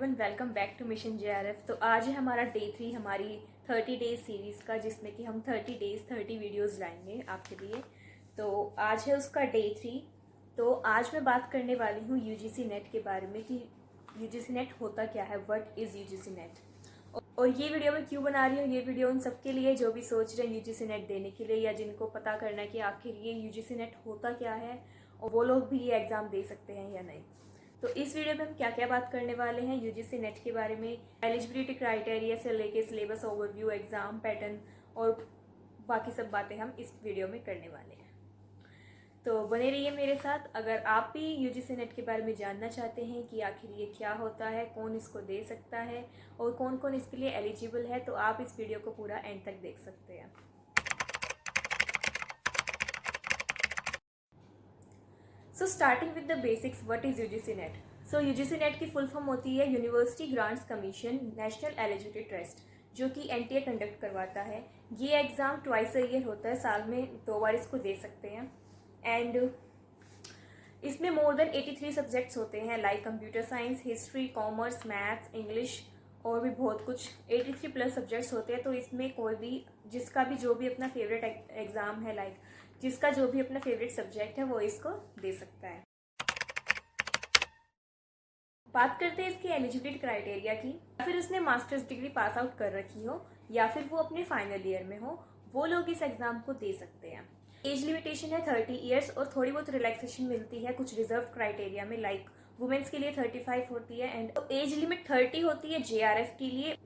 Everyone, welcome back to mission JRF. तो आज है हमारा डे 3 हमारी 30 डेज सीरीज़ का, जिसमें कि हम 30 डेज 30 वीडियोस लाएंगे आपके लिए। तो आज है उसका डे 3। तो आज मैं बात करने वाली हूँ यूजीसी नेट के बारे में कि यूजीसी नेट होता क्या है, व्हाट इज़ यूजीसी नेट। और ये वीडियो मैं क्यों बना रही हूँ, ये वीडियो उन सबके लिए जो भी सोच रहे हैं यूजीसी नेट देने के लिए, या जिनको पता करना है कि आखिर ये यूजीसी नेट होता क्या है और वो लोग भी ये एग्ज़ाम दे सकते हैं या नहीं। तो इस वीडियो में हम क्या क्या बात करने वाले हैं यूजीसी नेट के बारे में, एलिजिबिलिटी क्राइटेरिया से लेके सिलेबस ओवरव्यू, एग्जाम पैटर्न और बाकी सब बातें हम इस वीडियो में करने वाले हैं। तो बने रहिए मेरे साथ। अगर आप भी यूजीसी नेट के बारे में जानना चाहते हैं कि आखिर ये क्या होता है, कौन इसको दे सकता है और कौन कौन इसके लिए एलिजिबल है, तो आप इस वीडियो को पूरा एंड तक देख सकते हैं। So starting with the basics, what is UGC net. So UGC net की फुल फॉर्म होती है university grants commission national eligibility trust, जो कि एनटीए कंडक्ट करवाता है। ये एग्ज़ाम ट्वाइस अ ईयर होता है, साल में 2 बार इसको दे सकते हैं। एंड इसमें मोर देन 83 सब्जेक्ट्स होते हैं, like computer science, history, commerce, maths, English और भी बहुत कुछ 83 प्लस सब्जेक्ट्स होते हैं। तो इसमें कोई भी जिसका भी जो भी अपना फेवरेट एग्ज़ाम है, लाइक जिसका जो भी अपना फेवरेट सब्जेक्ट है, वो इसको दे सकता है। बात करते हैं इसकी एलिजिबिलिटी क्राइटेरिया की। या फिर उसने मास्टर्स डिग्री पास आउट कर रखी हो या फिर वो अपने फाइनल ईयर में हो, वो लोग इस एग्जाम को दे सकते हैं। एज लिमिटेशन है 30 ईयर्स और थोड़ी बहुत रिलैक्सेशन मिलती है कुछ रिजर्व क्राइटेरिया में, लाइक वुमेन्स के लिए 35 होती है एंड एज लिमिट 30 होती है जेआरएफ के लिए,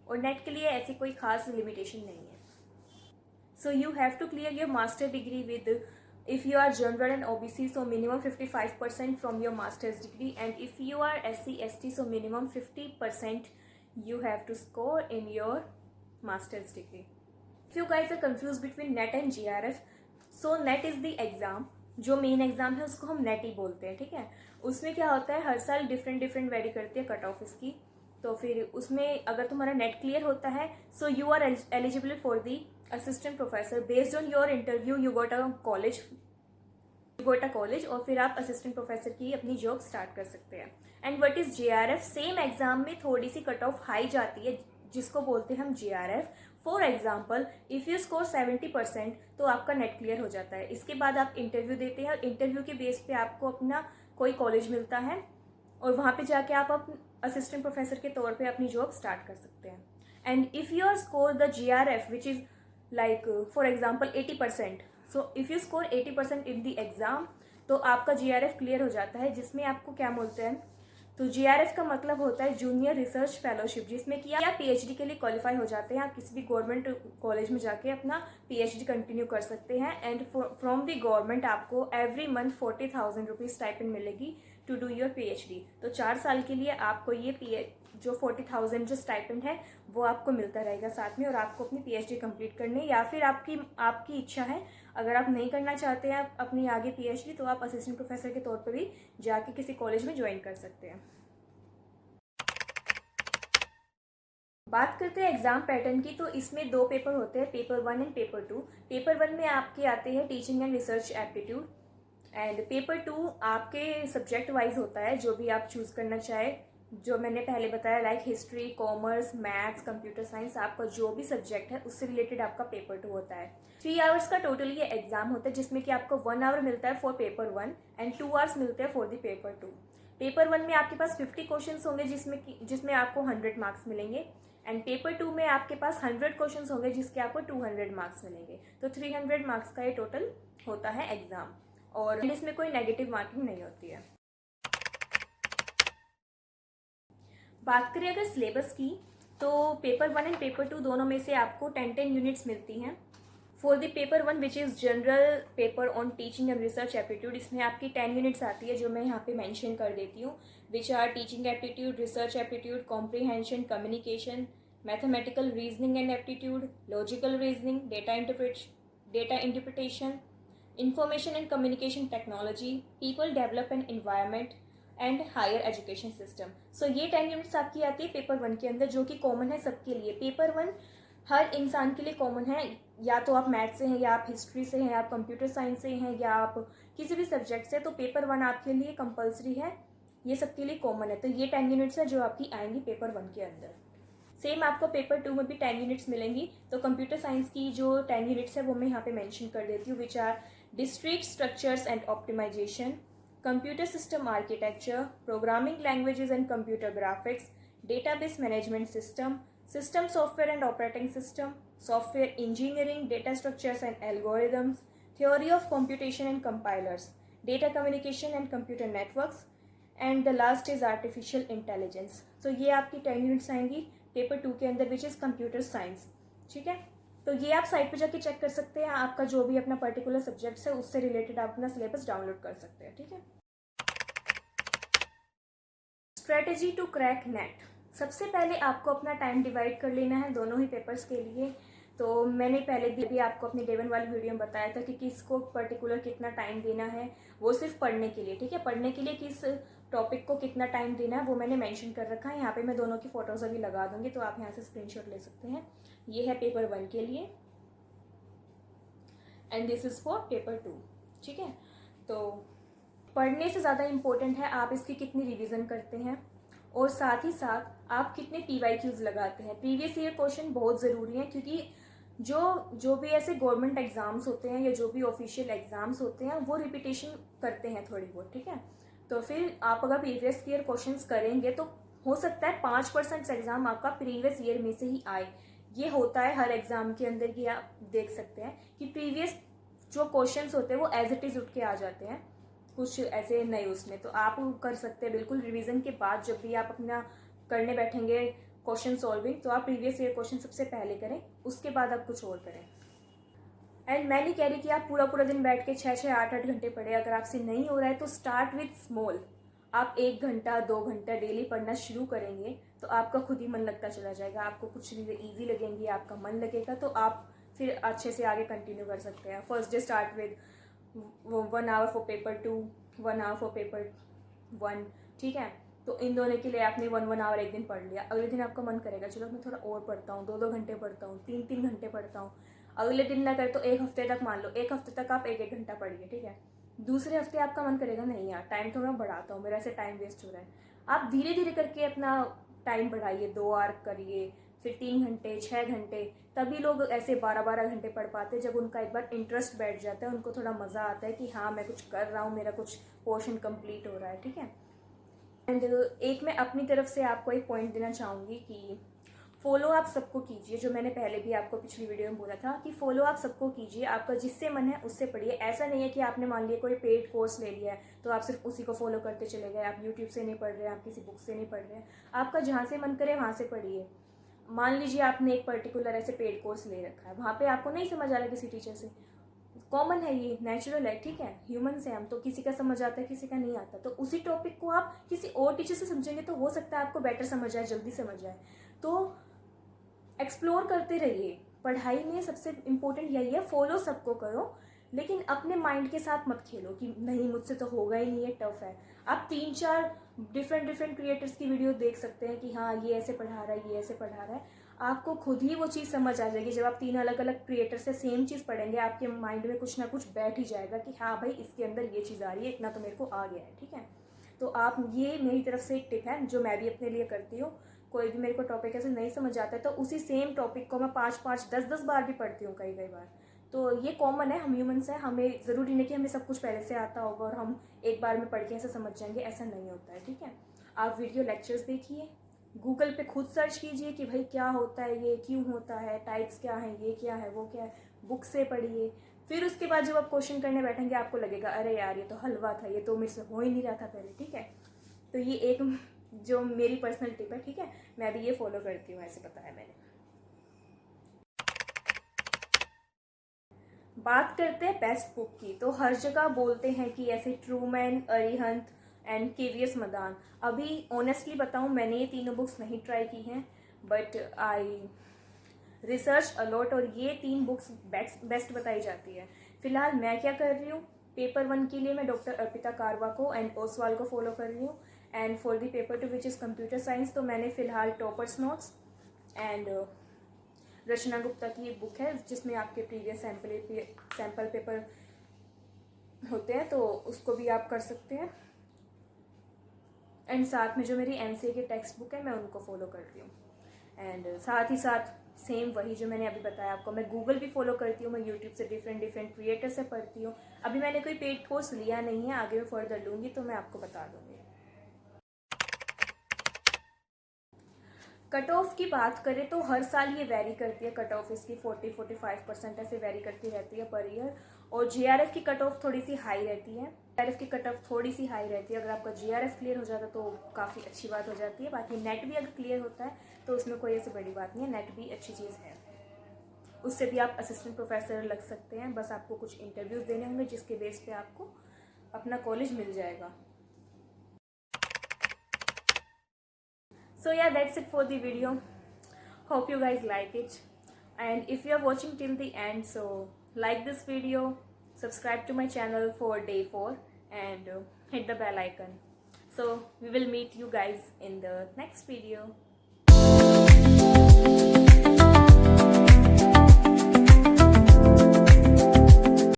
और नेट के लिए ऐसी कोई खास लिमिटेशन नहीं है। So you have to clear your master degree with, if you are general and OBC, so minimum 55% from your master's degree, and if you are SC ST, so minimum 50% you have to score in your master's degree. If you guys are confused between NET and GRF, so NET is the exam, जो main exam है उसको हम net ही बोलते हैं, ठीक है। उसमें क्या होता है, हर साल डिफरेंट वेरी करती है कट ऑफ इसकी। तो फिर उसमें अगर तुम्हारा नेट क्लियर होता है, so you are eligible for the assistant professor. Based on your interview you got a college और फिर आप असिस्टेंट प्रोफेसर की अपनी जॉब स्टार्ट कर सकते हैं। And what is JRF, same exam में थोड़ी सी कट ऑफ हाई जाती है, जिसको बोलते हैं हम JRF. For example, if you score 70% तो आपका नेट क्लियर हो जाता है। इसके बाद आप इंटरव्यू देते हैं और इंटरव्यू के बेस पे आपको अपना कोई कॉलेज मिलता है और वहाँ पे जाके आप असिस्टेंट प्रोफेसर के तौर पे अपनी जॉब स्टार्ट कर सकते हैं। And if you are score the JRF which is like for example 80%, so if you score 80% in the exam, तो आपका जीआरएफ क्लियर हो जाता है, जिसमें आपको क्या बोलते हैं, तो जीआरएफ का मतलब होता है जूनियर रिसर्च फेलोशिप, जिसमें कि आप पीएचडी के लिए क्वालिफाई हो जाते हैं। आप किसी भी गवर्नमेंट कॉलेज में जाके अपना पीएचडी कंटिन्यू कर सकते हैं। एंड फ्रॉम द गवर्नमेंट आपको एवरी मंथ 40,000 रुपीज स्टाइपेंड मिलेगी टू डू योर पीएचडी। तो 4 साल के लिए आपको ये जो 40,000 जो स्टाइपेंड है वो आपको मिलता रहेगा साथ में, और आपको अपनी पीएचडी कंप्लीट करनी, या फिर आपकी इच्छा है, अगर आप नहीं करना चाहते हैं अपनी आगे पीएचडी, तो आप असिस्टेंट प्रोफेसर के तौर पर भी जाके किसी कॉलेज में ज्वाइन कर सकते हैं। बात करते हैं एग्जाम पैटर्न की, तो इसमें 2 पेपर होते हैं, पेपर 1 एंड पेपर 2। पेपर 1 में आपके आते हैं teaching and research aptitude, and paper 2 आपके सब्जेक्ट वाइज होता है, जो भी आप चूज करना चाहे। जो मैंने पहले बताया, like history, commerce, maths, computer science, आपका जो भी सब्जेक्ट है उससे रिलेटेड आपका पेपर 2 होता है। 3 आवर्स का टोटल ये एग्जाम होता है, जिसमें कि आपको 1 आवर मिलता है फॉर पेपर 1 एंड 2 आवर्स मिलते हैं फॉर द पेपर 2। पेपर 1 में आपके पास 50 क्वेश्चन होंगे, जिसमें आपको 100 मार्क्स मिलेंगे, एंड पेपर 2 में आपके पास 100 क्वेश्चन होंगे, जिसके आपको 200 मार्क्स मिलेंगे। तो 300 मार्क्स का ये टोटल होता है एग्जाम, और इसमें कोई नेगेटिव मार्किंग नहीं होती है। बात करें अगर सिलेबस की, तो पेपर 1 एंड पेपर 2 दोनों में से आपको 10 यूनिट्स मिलती हैं। For the paper 1 which is general paper on teaching and research aptitude, इसमें आपकी 10 यूनिट्स आती है, जो मैं यहाँ पे मेंशन कर देती हूँ, which are teaching aptitude, research aptitude, comprehension, communication, mathematical reasoning and aptitude, logical reasoning, data interpretation, information and communication technology, people development environment and higher education system. So ये 10 यूनिट्स आपकी आती है पेपर 1 के अंदर, जो कि कॉमन है सबके लिए। पेपर 1 हर इंसान के लिए कॉमन है, या तो आप मैथ से हैं, या आप हिस्ट्री से हैं, या आप कंप्यूटर साइंस से हैं, या आप किसी भी सब्जेक्ट से, तो पेपर 1 आपके लिए कंपलसरी है ये सबके लिए कॉमन है। तो ये 10 यूनिट्स है जो आपकी आएंगी पेपर 1 के अंदर। सेम आपको पेपर 2 में भी 10 यूनिट्स मिलेंगी। तो कंप्यूटर साइंस की जो 10 यूनिट्स है वो मैं यहाँ पे मेंशन कर देती हूँ, which are discrete structures and optimisation, computer system architecture, programming languages and computer graphics, database management system, system software and operating system, software engineering, data structures and algorithms, theory of computation and compilers, data communication and computer networks, and the last is artificial intelligence. So ये आपकी 10 units आएंगी paper 2 के अंदर, which is computer science. ठीक है, तो ये आप साइट पर जाके चेक कर सकते हैं, आपका जो भी अपना पर्टिकुलर सब्जेक्ट्स है उससे रिलेटेड आप अपना सिलेबस डाउनलोड कर सकते हैं। ठीक है, स्ट्रेटेजी टू क्रैक नेट। सबसे पहले आपको अपना टाइम डिवाइड कर लेना है दोनों ही पेपर्स के लिए। तो मैंने पहले भी आपको अपनी डे 1 वाली वीडियो में बताया था कि किसको पर्टिकुलर कितना टाइम देना है, वो सिर्फ पढ़ने के लिए। ठीक है, पढ़ने के लिए किस टॉपिक को कितना टाइम देना है वो मैंने मेंशन कर रखा है। यहाँ पे मैं दोनों की फोटोज अभी लगा दूंगी, तो आप यहाँ से स्क्रीनशॉट ले सकते हैं। ये है पेपर 1 के लिए and this is for paper 2। ठीक है, तो पढ़ने से ज़्यादा इम्पोर्टेंट है आप इसकी कितनी रिवीजन करते हैं और साथ ही साथ आप कितने PYQs लगाते हैं। प्रीवियस ईयर क्वेश्चन बहुत ज़रूरी है, क्योंकि जो भी ऐसे गवर्नमेंट एग्जाम्स होते हैं या जो भी ऑफिशियल एग्जाम्स होते हैं वो रिपीटेशन करते हैं थोड़ी बहुत। ठीक है, तो फिर आप अगर प्रीवियस ईयर क्वेश्चंस करेंगे तो हो सकता है 5% एग्जाम आपका प्रीवियस ईयर में से ही आए। ये होता है हर एग्जाम के अंदर की, आप देख सकते हैं कि प्रीवियस जो क्वेश्चंस होते हैं वो एज इट इज उठ के आ जाते हैं, कुछ ऐसे नए उसमें। तो आप कर सकते हैं बिल्कुल रिवीजन के बाद, जब भी आप अपना करने बैठेंगे क्वेश्चन सॉल्विंग, तो आप प्रीवियस ईयर क्वेश्चन सबसे पहले करें, उसके बाद आप कुछ और करें। एंड मैं नहीं कह रही कि आप पूरा पूरा दिन बैठ के 6-6, 8-8 घंटे पढ़े। अगर आपसे नहीं हो रहा है तो स्टार्ट विथ स्मॉल। आप 1 घंटा 2 घंटा डेली पढ़ना शुरू करेंगे तो आपका खुद ही मन लगता चला जाएगा, आपको कुछ चीज़ें ईजी लगेंगी, आपका मन लगेगा, तो आप फिर अच्छे से आगे कंटिन्यू कर सकते हैं। First day start with 1 hour for paper 2, 1 hour for paper 1। ठीक है, तो इन दोनों के लिए आपने 1 आवर एक दिन पढ़ लिया। अगले दिन आपका मन करेगा चलो मैं थोड़ा और पढ़ता हूँ, 2-2 घंटे पढ़ता हूँ, 3-3 घंटे पढ़ता हूँ। अगले दिन ना करे तो 1 हफ्ते तक, मान लो 1 हफ्ते तक आप 1-1 घंटा पढ़िए। ठीक है, दूसरे हफ्ते आपका मन करेगा नहीं यार टाइम तो मैं बढ़ाता हूँ, मेरा ऐसे टाइम वेस्ट हो रहा है। आप धीरे धीरे करके अपना टाइम बढ़ाइए, 2 आवर करिए, फिर 3 घंटे, 6 घंटे। तभी लोग ऐसे 12-12 घंटे पढ़ पाते हैं, जब उनका एक बार इंटरेस्ट बैठ जाता है, उनको थोड़ा मज़ा आता है कि हाँ मैं कुछ कर रहा हूँ, मेरा कुछ पोर्शन कंप्लीट हो रहा है। ठीक है, एंड एक मैं अपनी तरफ से आपको एक पॉइंट देना चाहूँगी कि फॉलो आप सबको कीजिए। जो मैंने पहले भी आपको पिछली वीडियो में बोला था कि फॉलो आप सबको कीजिए, आपका जिससे मन है उससे पढ़िए। ऐसा नहीं है कि आपने मान लिया कोई पेड कोर्स ले लिया है तो आप सिर्फ उसी को फॉलो करते चले गए, आप यूट्यूब से नहीं पढ़ रहे हैं, आप किसी बुक से नहीं पढ़ रहे हैं, आपका जहाँ से मन करे वहाँ से पढ़िए। मान लीजिए आपने एक पर्टिकुलर ऐसे पेड कोर्स ले रखा है, वहाँ पे आपको नहीं समझ आ रहा किसी टीचर से, कॉमन है, ये नेचुरल है। ठीक है, ह्यूमंस हैं हम, तो किसी का समझ आता है किसी का नहीं आता, तो उसी टॉपिक को आप किसी और टीचर से समझेंगे तो हो सकता है आपको बेटर समझ आए, जल्दी समझ आए। तो एक्सप्लोर करते रहिए। पढ़ाई में सबसे इम्पोर्टेंट यही है, फॉलो सबको करो, लेकिन अपने माइंड के साथ मत खेलो कि नहीं मुझसे तो होगा ही नहीं, ये टफ है। आप 3-4 डिफरेंट क्रिएटर्स की वीडियो देख सकते हैं कि हाँ ये ऐसे पढ़ा रहा है, ये ऐसे पढ़ा रहा है, आपको खुद ही वो चीज़ समझ आ जाएगी। जब आप 3 अलग अलग क्रिएटर से सेम चीज़ पढ़ेंगे, आपके माइंड में कुछ ना कुछ बैठ ही जाएगा कि हाँ भाई इसके अंदर ये चीज़ आ रही है, इतना तो मेरे को आ गया है। ठीक है, तो आप, ये मेरी तरफ से एक टिप है जो मैं भी अपने लिए करती हूँ। कोई भी मेरे को टॉपिक ऐसे नहीं समझ आता है तो उसी सेम टॉपिक को मैं 5-5, 10-10 बार भी पढ़ती हूँ कई बार। तो ये कॉमन है, हम ह्यूमंस हैं, हमें ज़रूरी नहीं कि हमें सब कुछ पहले से आता होगा और हम एक बार में पढ़ के ऐसे समझ जाएंगे, ऐसा नहीं होता है। ठीक है, आप वीडियो लेक्चर्स देखिए, गूगल पे खुद सर्च कीजिए कि भाई क्या होता है, ये क्यों होता है, टाइप्स क्या हैं, ये क्या है, वो क्या है, बुक से पढ़िए। फिर उसके बाद जब आप क्वेश्चन करने बैठेंगे आपको लगेगा अरे यार ये तो हलवा था, ये तो मेरे से हो ही नहीं रहा था पहले। ठीक है, तो ये एक जो मेरी पर्सनल टिप है। ठीक है, मैं भी ये फॉलो करती हूँ, ऐसे बताया मैंने। बात करते हैं बेस्ट बुक की, तो हर जगह बोलते हैं कि ऐसे Trueman, Arihant and KVS Madan. अभी ऑनेस्टली बताऊँ मैंने ये तीनों बुक्स नहीं ट्राई की हैं, बट आई रिसर्च अलॉट और ये 3 बुक्स बेस्ट बताई जाती है। फिलहाल मैं क्या कर रही हूँ, पेपर 1 के लिए मैं डॉक्टर अर्पिता कारवा को एंड ओसवाल को फॉलो कर रही हूँ, and for the paper 2 which is computer science तो मैंने फिलहाल टॉपर्स नोट्स एंड रचना गुप्ता की एक बुक है जिसमें आपके प्रीवियस सैम्पल पेपर होते हैं, तो उसको भी आप कर सकते हैं। एंड साथ में जो मेरी MCA की टेक्स्ट बुक है मैं उनको फॉलो करती हूँ। एंड साथ ही साथ सेम वही जो मैंने अभी बताया आपको, मैं गूगल भी फॉलो करती हूँ, मैं यूट्यूब से डिफरेंट क्रिएटर से पढ़ती हूँ। अभी मैंने कोई पेड कोर्स लिया नहीं है, आगे मैं फर्दर लूँगी तो मैं आपको बता दूँगी। कट ऑफ की बात करें तो हर साल ये वेरी करती है, कट ऑफ इसकी 40-45% ऐसे वेरी करती रहती है पर ईयर। और GRF की कट ऑफ थोड़ी सी हाई रहती है, GRF की कट ऑफ थोड़ी सी हाई रहती है। अगर आपका GRF क्लियर हो जाता तो काफ़ी अच्छी बात हो जाती है। बाकी नेट भी अगर क्लियर होता है तो उसमें कोई ऐसी बड़ी बात नहीं है, नेट भी अच्छी चीज़ है, उससे भी आप असिस्टेंट प्रोफेसर लग सकते हैं। बस आपको कुछ इंटरव्यूज़ देने होंगे जिसके बेस पे आपको अपना कॉलेज मिल जाएगा। So yeah, that's it for the video. Hope you guys like it, and if you are watching till the end, so like this video, subscribe to my channel for day 4, and hit the bell icon. So we will meet you guys in the next video.